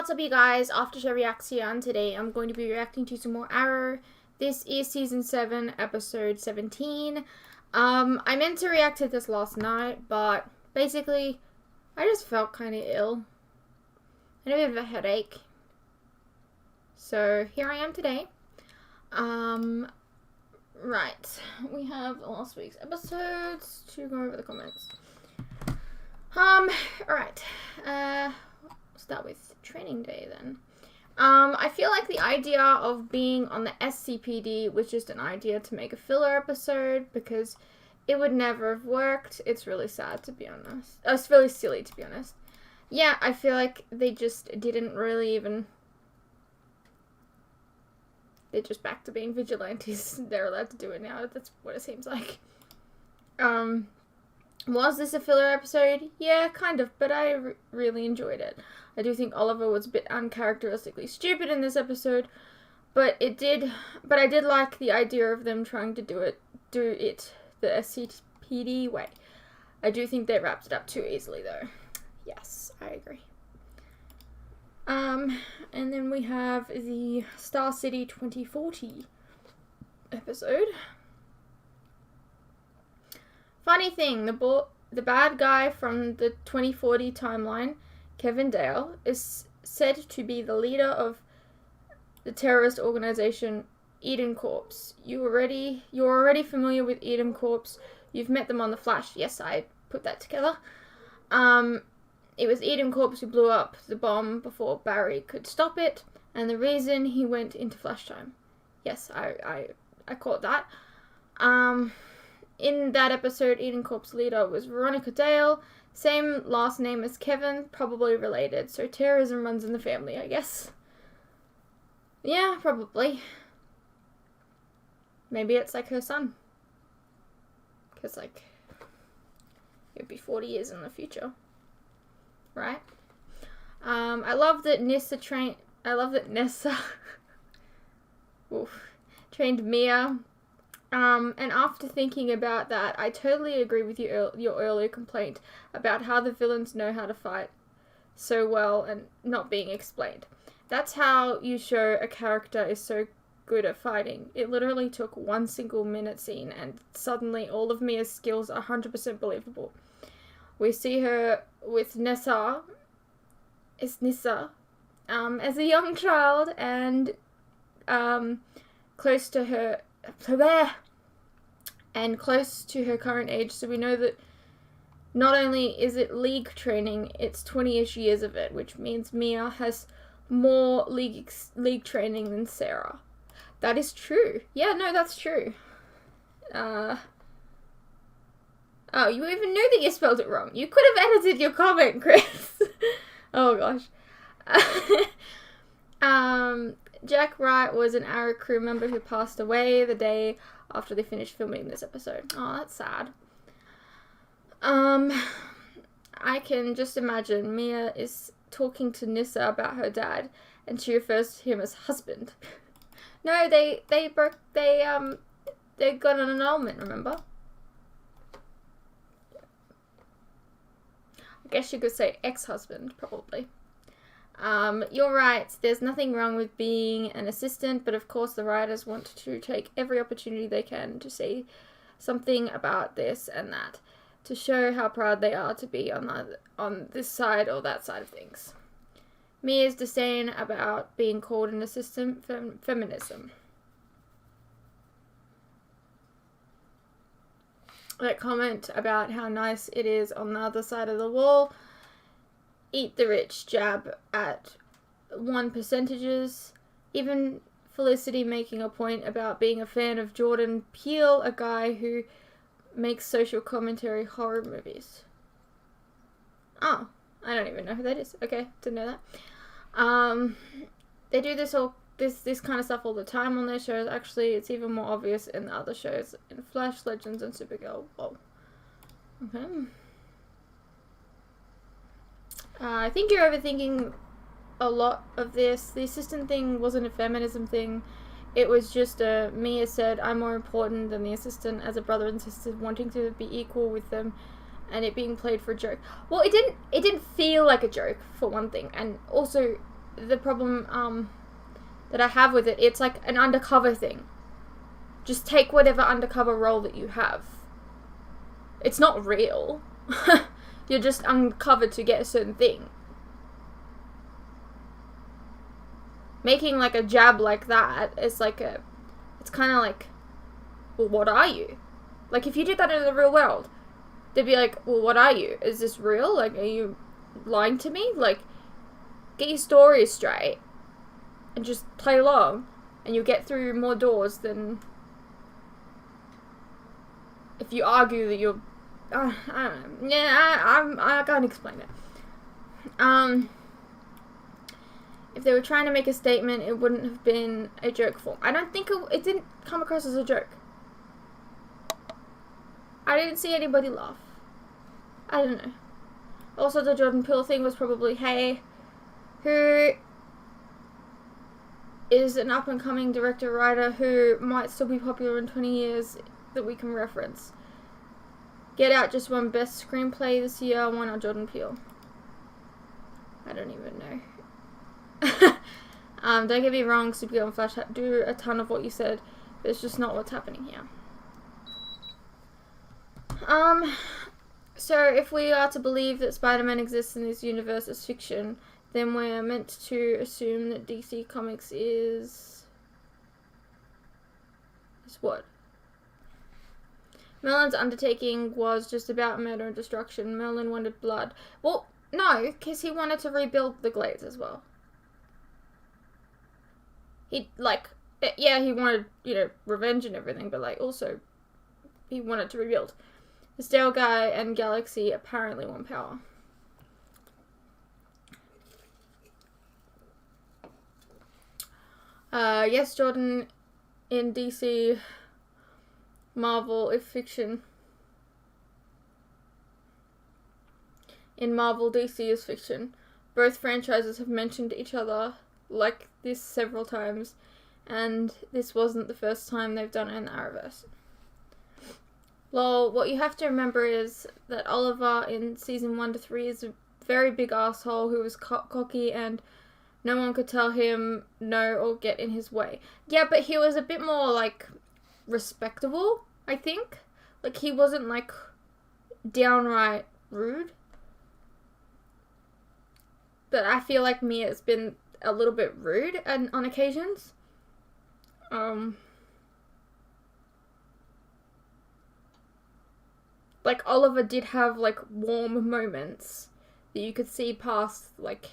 what's up you guys, After Show Reaction. Today I'm going to be reacting to some more Arrow. This is season 7, episode 17. I meant to react to this last night, but basically I just felt kind of ill. I had a bit of a headache. So here I am today. Right. We have last week's episodes to go over the comments. Alright. Start with training day then. I feel like the idea of being on the SCPD was just an idea to make a filler episode because it would never have worked. It's really sad, to be honest. It's really silly, to be honest. Yeah, I feel like they just didn't really even... They're just back to being vigilantes. They're allowed to do it now. That's what it seems like. Was this a filler episode? Yeah, kind of, but I really enjoyed it. I do think Oliver was a bit uncharacteristically stupid in this episode, but I did like the idea of them trying to do it the SCPD way. I do think they wrapped it up too easily though. Yes, I agree. And then we have the Star City 2040 episode. Funny thing, the bad guy from the 2040 timeline, Kevin Dale, is said to be the leader of the terrorist organization Eden Corps. You're already familiar with Eden Corps. You've met them on The Flash. Yes, I put that together. It was Eden Corps who blew up the bomb before Barry could stop it, and the reason he went into Flash time. Yes, I caught that. In that episode, Eden Corps' leader was Veronica Dale. Same last name as Kevin, probably related. So terrorism runs in the family, I guess. Yeah, probably. Maybe it's like her son. Because, like, it'd be 40 years in the future. Right? I love that Nessa trained Mia. And after thinking about that, I totally agree with your earlier complaint about how the villains know how to fight so well and not being explained. That's how you show a character is so good at fighting. It literally took one single minute scene and suddenly all of Mia's skills are 100% believable. We see her with Nessa as a young child and close to her current age, so we know that not only is it league training, it's 20-ish years of it, which means Mia has more league training than Sarah. That is true. Yeah, no, that's true. Oh, you even knew that you spelled it wrong. You could have edited your comment, Chris. Oh, gosh. Jack Wright was an Arrow crew member who passed away the day after they finished filming this episode. Oh, that's sad. I can just imagine Mia is talking to Nissa about her dad, and she refers to him as husband. No, they got an annulment, remember? I guess you could say ex-husband, probably. You're right, there's nothing wrong with being an assistant, but of course the writers want to take every opportunity they can to say something about this and that, to show how proud they are to be on this side or that side of things. Mia's disdain about being called an assistant feminism. That comment about how nice it is on the other side of the wall. Eat the rich jab at 1%. Even Felicity making a point about being a fan of Jordan Peele, a guy who makes social commentary horror movies. Oh, I don't even know who that is. Okay, didn't know that. They do this kind of stuff all the time on their shows. Actually, it's even more obvious in the other shows, in Flash, Legends, and Supergirl. Whoa. Okay. I think you're overthinking a lot of this. The assistant thing wasn't a feminism thing. It was just Mia said, I'm more important than the assistant as a brother and sister, wanting to be equal with them, and it being played for a joke. Well, it didn't feel like a joke, for one thing, and also the problem that I have with it. It's like an undercover thing. Just take whatever undercover role that you have. It's not real. You're just uncovered to get a certain thing. Making like a jab like that is like it's kind of like, well, what are you? Like, if you did that in the real world, they'd be like, well, what are you? Is this real? Like, are you lying to me? Like, get your story straight and just play along, and you'll get through more doors than if you argue that you're, I don't know. Yeah, I can't explain it. If they were trying to make a statement, it wouldn't have been a joke form. I don't think it didn't come across as a joke. I didn't see anybody laugh. I don't know. Also, the Jordan Peele thing was probably, hey, who is an up-and-coming director-writer who might still be popular in 20 years that we can reference? Get Out just won Best Screenplay this year. Why not Jordan Peele? I don't even know. Don't get me wrong, Supergirl and Flash do a ton of what you said, but it's just not what's happening here. So if we are to believe that Spider-Man exists in this universe as fiction, then we're meant to assume that DC Comics is what? Merlin's undertaking was just about murder and destruction. Merlin wanted blood. Well, no, because he wanted to rebuild the Glades as well. He, like, yeah, he wanted, revenge and everything, but, like, also, he wanted to rebuild. The Stale Guy and Galaxy apparently want power. Yes, Jordan in DC, Marvel, if fiction. In Marvel, DC is fiction. Both franchises have mentioned each other like this several times, and this wasn't the first time they've done it in the Arrowverse. Lol, what you have to remember is that Oliver in season 1 to 3 is a very big asshole who was cocky and no one could tell him no or get in his way. Yeah, but he was a bit more, like, respectable, I think. Like, he wasn't, like, downright rude. But I feel like Mia's been a little bit rude on occasions. Like, Oliver did have, like, warm moments that you could see past, like,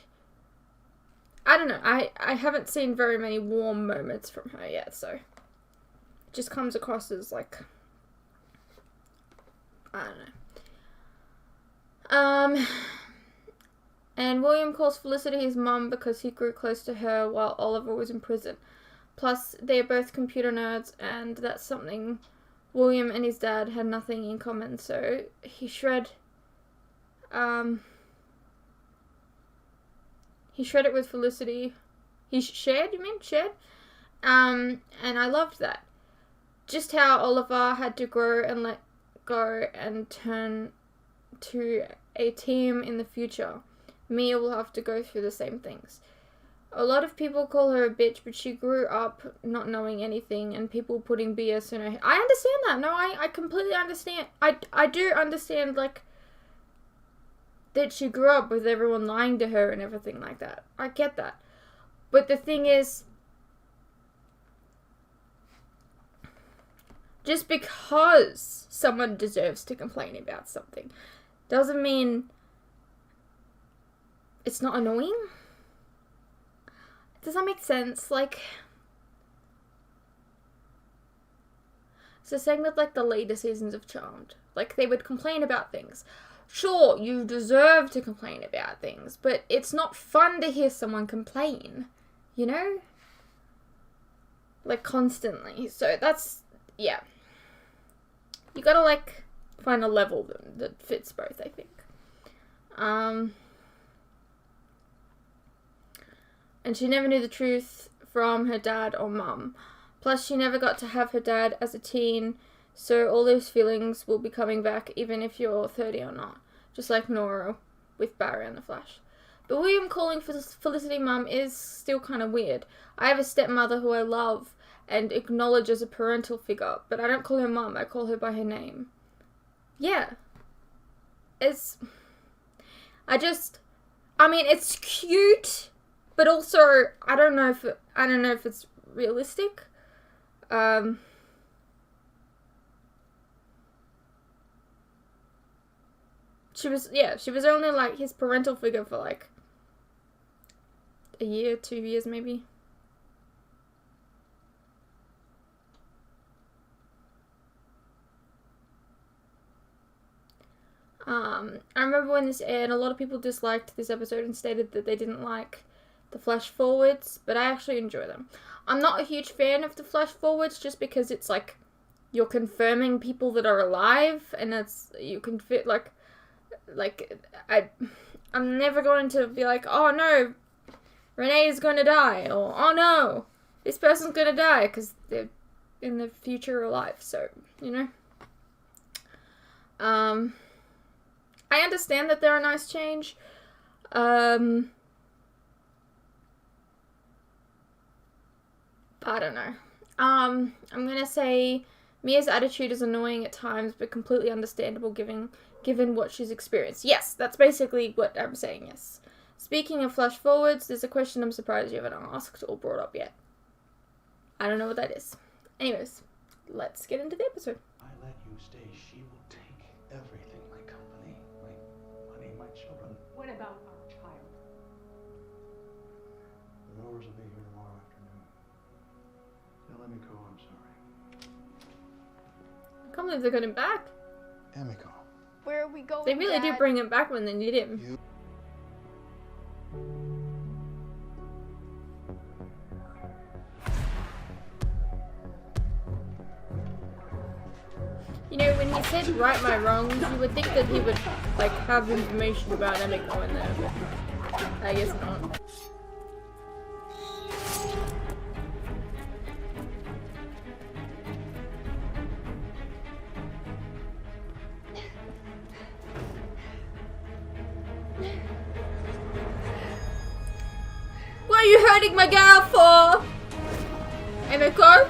I don't know, I haven't seen very many warm moments from her yet, so it just comes across as, like, I don't know. And William calls Felicity his mum because he grew close to her while Oliver was in prison. Plus, they are both computer nerds, and that's something William and his dad had nothing in common, so he shred it with Felicity. He shared, you mean? Shared? And I loved that. Just how Oliver had to grow and let go and turn to a team in the future. Mia will have to go through the same things. A lot of people call her a bitch, but she grew up not knowing anything and people putting BS in her head. I understand that. No, I completely understand. I do understand, like, that she grew up with everyone lying to her and everything like that. I get that. But the thing is, just because someone deserves to complain about something doesn't mean it's not annoying. Does that make sense? Like, it's the same with, like, the later seasons of Charmed. Like, they would complain about things. Sure, you deserve to complain about things, but it's not fun to hear someone complain, you know? Like, constantly. So that's, yeah. You gotta, like, find a level that fits both, I think. And she never knew the truth from her dad or mum. Plus, she never got to have her dad as a teen, so all those feelings will be coming back even if you're 30 or not. Just like Nora with Barry and the Flash. But William calling for Felicity mum is still kind of weird. I have a stepmother who I love and acknowledge as a parental figure, but I don't call her mum, I call her by her name. Yeah. It's cute, but also I don't know if it's realistic. She was only like his parental figure for like a year, 2 years maybe. I remember when this aired, a lot of people disliked this episode and stated that they didn't like the flash forwards, but I actually enjoy them. I'm not a huge fan of the flash forwards just because it's like you're confirming people that are alive, and you can fit I'm never going to be like, oh no, Renee is going to die, or oh no, this person's going to die, because they're in the future alive, so, you know. I understand that they're a nice change. I don't know. I'm gonna say Mia's attitude is annoying at times, but completely understandable given what she's experienced. Yes, that's basically what I'm saying, yes. Speaking of flash forwards, there's a question I'm surprised you haven't asked or brought up yet. I don't know what that is. Anyways, let's get into the episode. I let you stay, she will take everything. My company, my money, my children. What about our child? The Rowers will be here tomorrow afternoon. Tell Emiko I'm sorry. I can't believe they got him back. Emiko. Where are we going, They really Dad? did bring him back when they need him. You know, when he said right my wrongs, you would think that he would, like, have information about Emiko in there, but I guess not. What are you hurting my gal for? Emiko?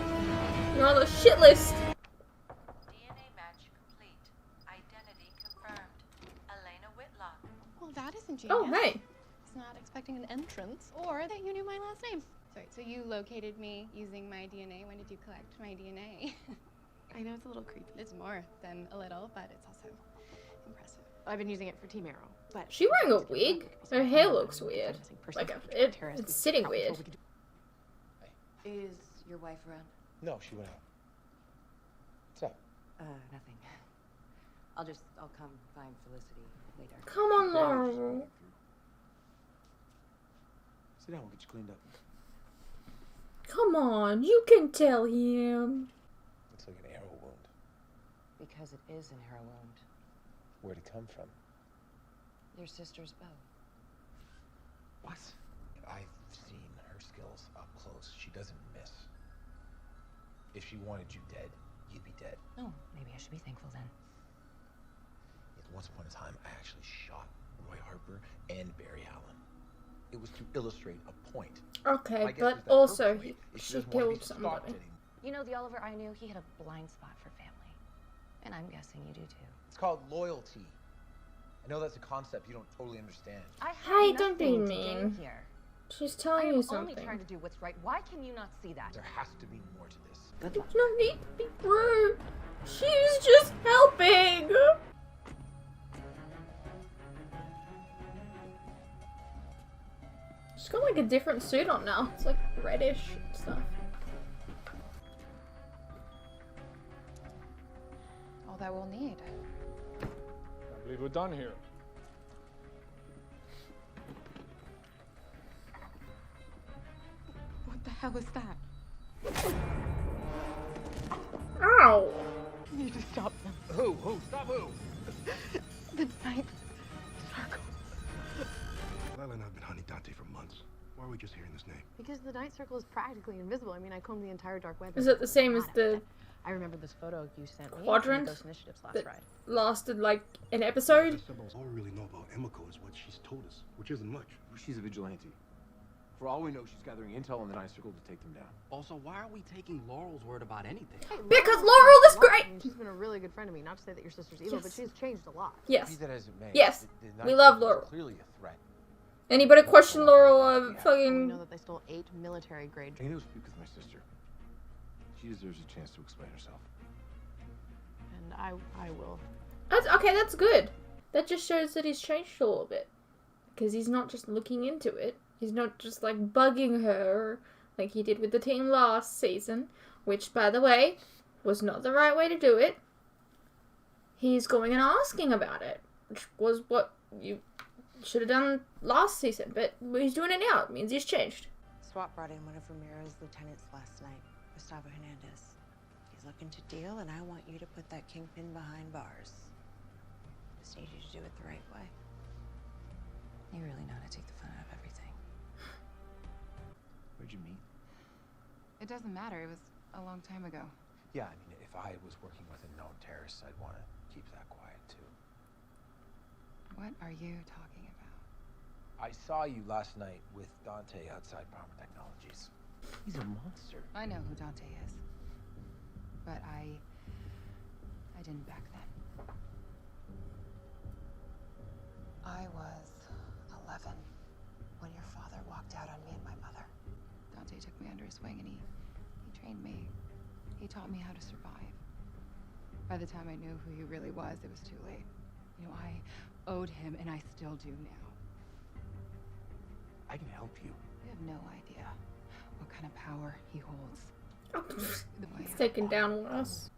You're on the shit list. DNA match complete. Identity confirmed. Elena Whitlock. Well, that isn't genius. Oh, hey. I was not expecting an entrance, or that you knew my last name. Sorry, so you located me using my DNA. When did you collect my DNA? I know it's a little creepy. It's more than a little, but it's also impressive. I've been using it for Team Arrow, but She wearing a wig? Her hair looks weird. Like, it's sitting weird. Is your wife around? No, she went out. What's up? Nothing. I'll come find Felicity later. Come on, Laura. Sit down, we'll get you cleaned up. Come on, you can tell him. Looks like an arrow wound. Because it is an arrow wound. Where'd it come from? Your sister's bow. What? I've seen her skills up close. She doesn't miss. If she wanted you dead, you'd be dead. Oh, maybe I should be thankful then. Once upon a time, I actually shot Roy Harper and Barry Allen. It was to illustrate a point. Okay, My guess but is that her also, point is she doesn't wanna be killed stalked somebody. anymore. You know, the Oliver I knew, he had a blind spot for family. And I'm guessing you do too. It's called loyalty. I know that's a concept you don't totally understand. I have Hey, don't be nothing to gain mean. here. She's I telling am you only something. trying to do what's right. Why can you not see that? There has to be more to this. Good luck. There's no need to be rude. She's just helping. She's got like a different suit on now. It's like reddish and stuff. All that we'll need. I believe we're done here. What the hell is that? Ow! You need to stop them. Who? Stop who? The night circle. Lila and I have been hunting Dante for months. Why are we just hearing this name? because the night circle is practically invisible. I mean, I combed the entire dark web. Is it the same as the I remember this photo you sent me Quadrant from the Ghost Initiative's last that ride. lasted like an episode. All we really know about Emiko is what she's told us, which isn't much. She's a vigilante. For all we know, she's gathering intel on the Ninth Circle to take them down. Also, why are we taking Laurel's word about anything? Because Laurel is great! She's been a really good friend to me. Not to say that your sister's evil, but she's changed a lot. Yes. Be that as it may, Yes. the Ninth We love Circle is Laurel. Clearly a threat. Anybody question Laurel of We fucking... know that they stole 8 military-grade. I need to speak with my sister. She deserves a chance to explain herself. And I will. That's good. That just shows that he's changed a little bit. Because he's not just looking into it. He's not just like bugging her like he did with the team last season. Which, by the way, was not the right way to do it. He's going and asking about it. Which was what you should have done last season. But he's doing it now. It means he's changed. SWAT brought in one of Ramirez's lieutenants last night, Gustavo Hernandez. He's looking to deal, and I want you to put that kingpin behind bars. Just need you to do it the right way. You really know how to take the fun out of everything. Where'd you meet? It doesn't matter. It was a long time ago. Yeah, I mean, if I was working with a known terrorist, I'd want to keep that quiet, too. What are you talking about? I saw you last night with Dante outside Palmer Technologies. He's a monster. I know who Dante is. But I didn't back then. I was 11 when your father walked out on me and my mother. Dante took me under his wing and he trained me. He taught me how to survive. By the time I knew who he really was, it was too late. You know, I owed him, and I still do now. I can help you. You have no idea what kind of power he holds. The way It's taken down worse.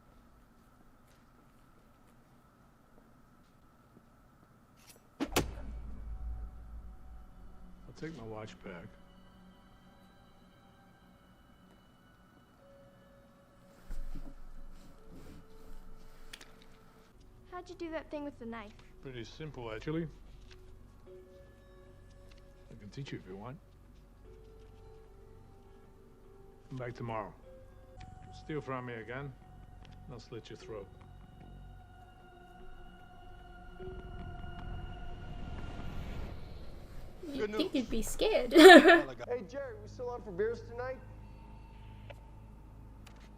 I'll take my watch back. How'd you do that thing with the knife? Pretty simple, actually. I can teach you if you want. Come back tomorrow. Steal from me again, and I'll slit your throat. You'd think you'd be scared. Hey Jerry, we still on for beers tonight?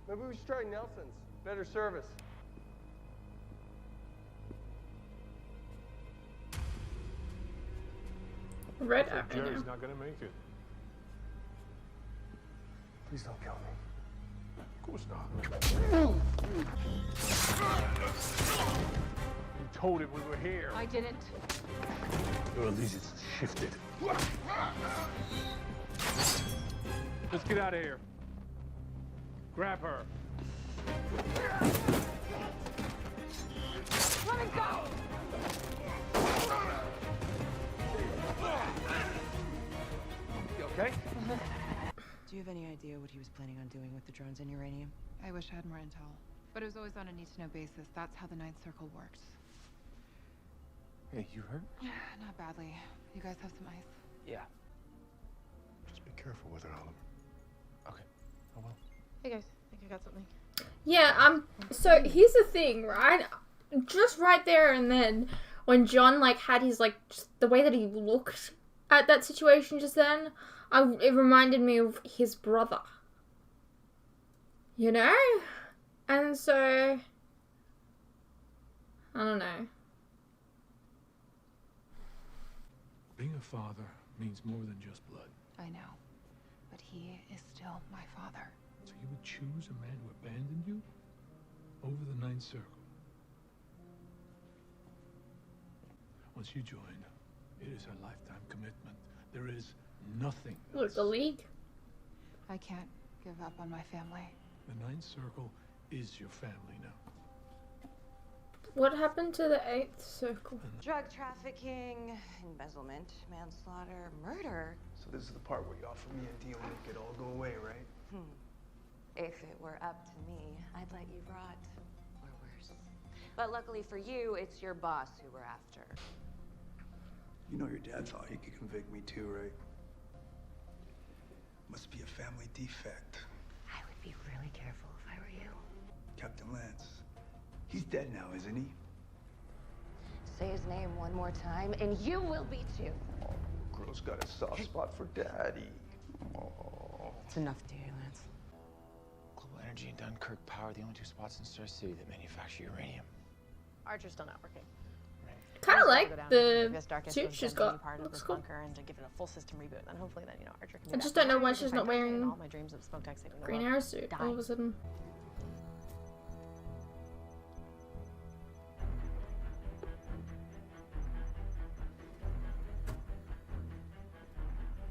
Maybe we should try Nelson's. Better service. Red So eye right Jerry's now. not gonna make it. Please don't kill me. Of course not. You told him we were here. I didn't. Your allegiance shifted. Let's get out of here. Grab her. Let me go! You okay? Do you have any idea what he was planning on doing with the drones and uranium? I wish I had more intel. But it was always on a need-to-know basis. That's how the Ninth Circle works. Hey, you hurt? Not badly. You guys have some ice? Yeah. Just be careful with her, Oliver. Okay. Oh well. Hey guys, I think I got something. Yeah, so here's the thing, right? Just right there and then, when John, like, had his, like, just the way that he looked at that situation just then, it reminded me of his brother. You know? And so, I don't know. Being a father means more than just blood. I know. But he is still my father. So you would choose a man who abandoned you over the Ninth Circle. Once you join, it is a lifetime commitment. There is nothing Look, else. the League. I can't give up on my family. The Ninth Circle is your family now. What happened to the 8th Circle? Drug trafficking, embezzlement, manslaughter, murder. So this is the part where you offer me a deal and make it all go away, right? If it were up to me, I'd let you rot. Or worse. But luckily for you, it's your boss who we're after. You know your dad thought he could convict me too, right? Must be a family defect. I would be really careful if I were you. dead now, isn't he? Say his name one more time, and you will be too. Oh, girl's got a soft spot for daddy. Oh. It's enough, dear Lance. Global Energy and Dunkirk Power are the only two spots in Star City that manufacture uranium. Archer's still not working. Kind of like the Darkest suit was she's them being got. part of Looks this cool. bunker and to give it a full system reboot. And hopefully then, Archer can be I back just in don't know the why army, she's fight not Darkest, and wearing all my dreams of smoke tech saving the Green world Arrow suit die. all of a sudden.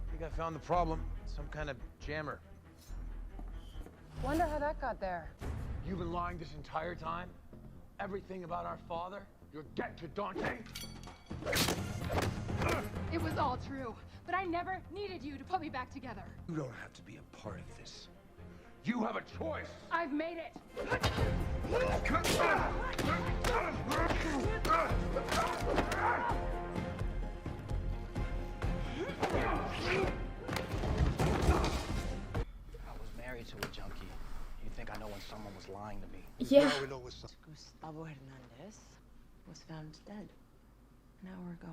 I think I found the problem. Some kind of jammer. Wonder how that got there. You've been lying this entire time? Everything about our father? Your debt to Dante? It was all true, but I never needed you to put me back together. You don't have to be a part of this. You have a choice. I've made it. I was married to a junkie. You'd think I know when someone was lying to me. Yeah. Now we know what's up. Gustavo Hernandez was found dead an hour ago.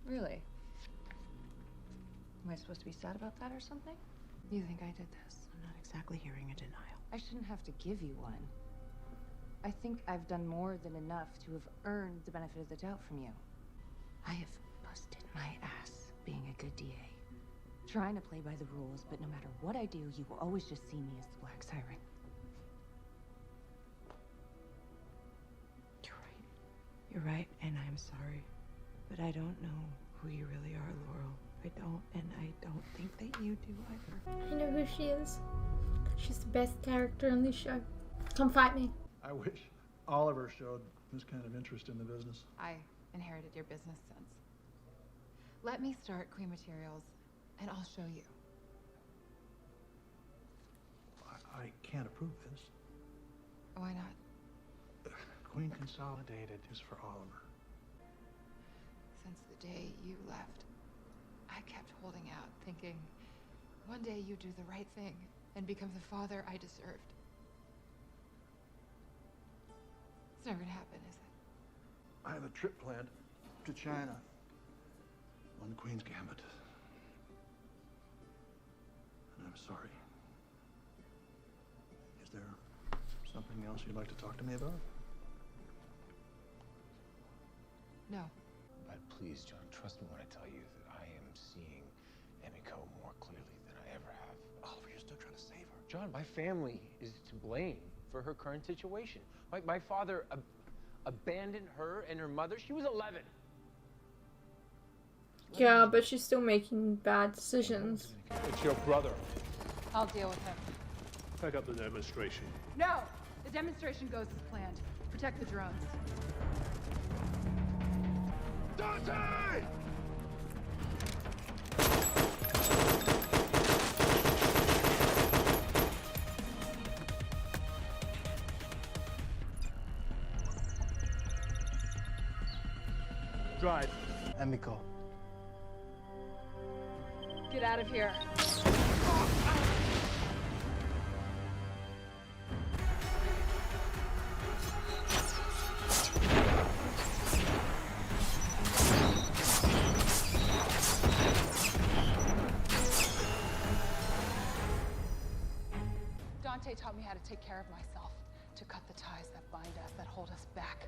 Really? Am I supposed to be sad about that or something? You think I did this? I'm not exactly hearing a denial. I shouldn't have to give you one. I think I've done more than enough to have earned the benefit of the doubt from you. I have busted my ass being a good DA. Trying to play by the rules, but no matter what I do, you will always just see me as the Black Siren. You're right, and I'm sorry. But I don't know who you really are, Laurel. I don't, and I don't think that you do either. I know who she is. She's the best character in this show. Come fight me. I wish Oliver showed this kind of interest in the business. I inherited your business sense. Let me start Queen Materials, and I'll show you. I can't approve this. Why not? Queen Consolidated is for Oliver. Since the day you left, I kept holding out, thinking one day you'd do the right thing and become the father I deserved. It's never gonna happen, is it? I have a trip planned to China on the Queen's Gambit. And I'm sorry. Is there something else you'd like to talk to me about? No. But please, John, trust me when I tell you that I am seeing Emiko more clearly than I ever have. Oliver, you're still trying to save her. John, my family is to blame for her current situation. My father abandoned her and her mother. She was 11. Yeah, but she's still making bad decisions. It's your brother. I'll deal with him. Pick up the demonstration. No! The demonstration goes as planned. Protect the drones. Dante! Drive. Emiko. Get out of here. Dante taught me how to take care of myself, to cut the ties that bind us, that hold us back.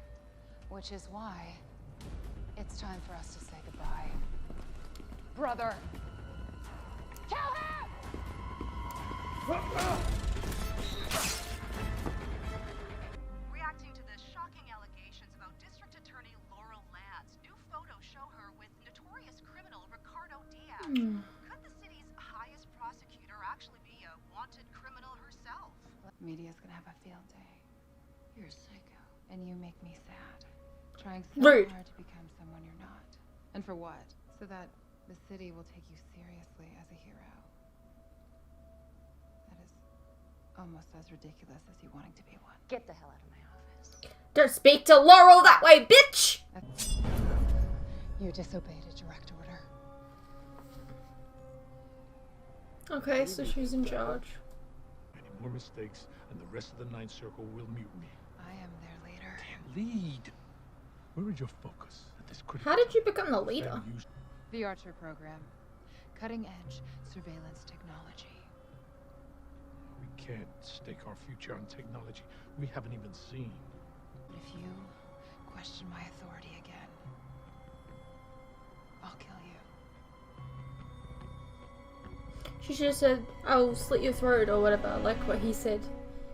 Which is why it's time for us to say goodbye. Brother! Kill him! Reacting to the shocking allegations about District Attorney Laurel Lance, new photos show her with notorious criminal Ricardo Diaz. Could the city's highest prosecutor actually be a wanted criminal herself? Media's gonna have a field day. You're a psycho, and you make me sad. Trying so Rude. hard to become someone you're not. And for what? So that the city will take you seriously as a hero. That is almost as ridiculous as you wanting to be one. Get the hell out of my office. Don't speak to Laurel that way, bitch! You disobeyed a direct order. Okay, so she's in charge. Any more mistakes, and the rest of the Ninth Circle will mute me. I am their leader. Lead. Where is your focus at this critical How did you time? become the leader? The Archer program. Cutting-edge surveillance technology. We can't stake our future on technology we haven't even seen. But if you question my authority again, I'll kill you. She should have said, "I'll slit your throat" or whatever, like what he said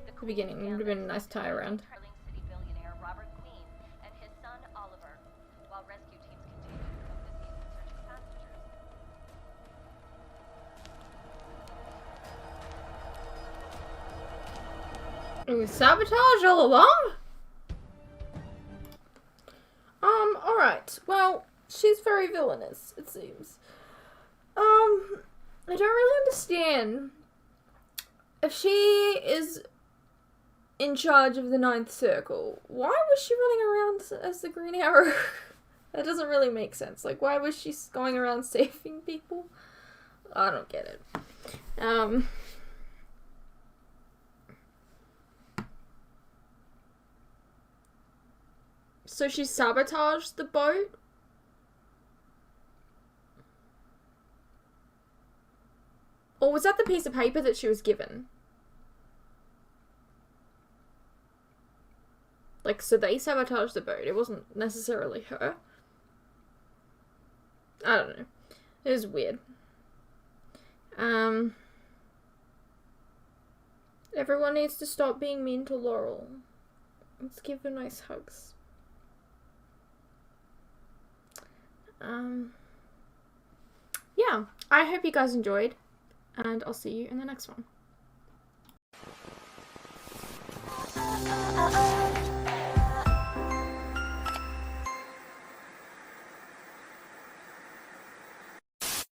at the beginning. It would have been a nice tie around. City billionaire Robert Queen and his son Oliver, while rescue teams continue to become busy in search of passengers. It was sabotage all along? Alright. Well, she's very villainous, it seems. I don't really understand. If she is in charge of the Ninth Circle, why was she running around as the Green Arrow? That doesn't really make sense. Like, why was she going around saving people? I don't get it. So she sabotaged the boat? Or was that the piece of paper that she was given? Like, so they sabotaged the boat. It wasn't necessarily her. I don't know. It was weird. Everyone needs to stop being mean to Laurel. Let's give her nice hugs. Yeah, I hope you guys enjoyed, and I'll see you in the next one.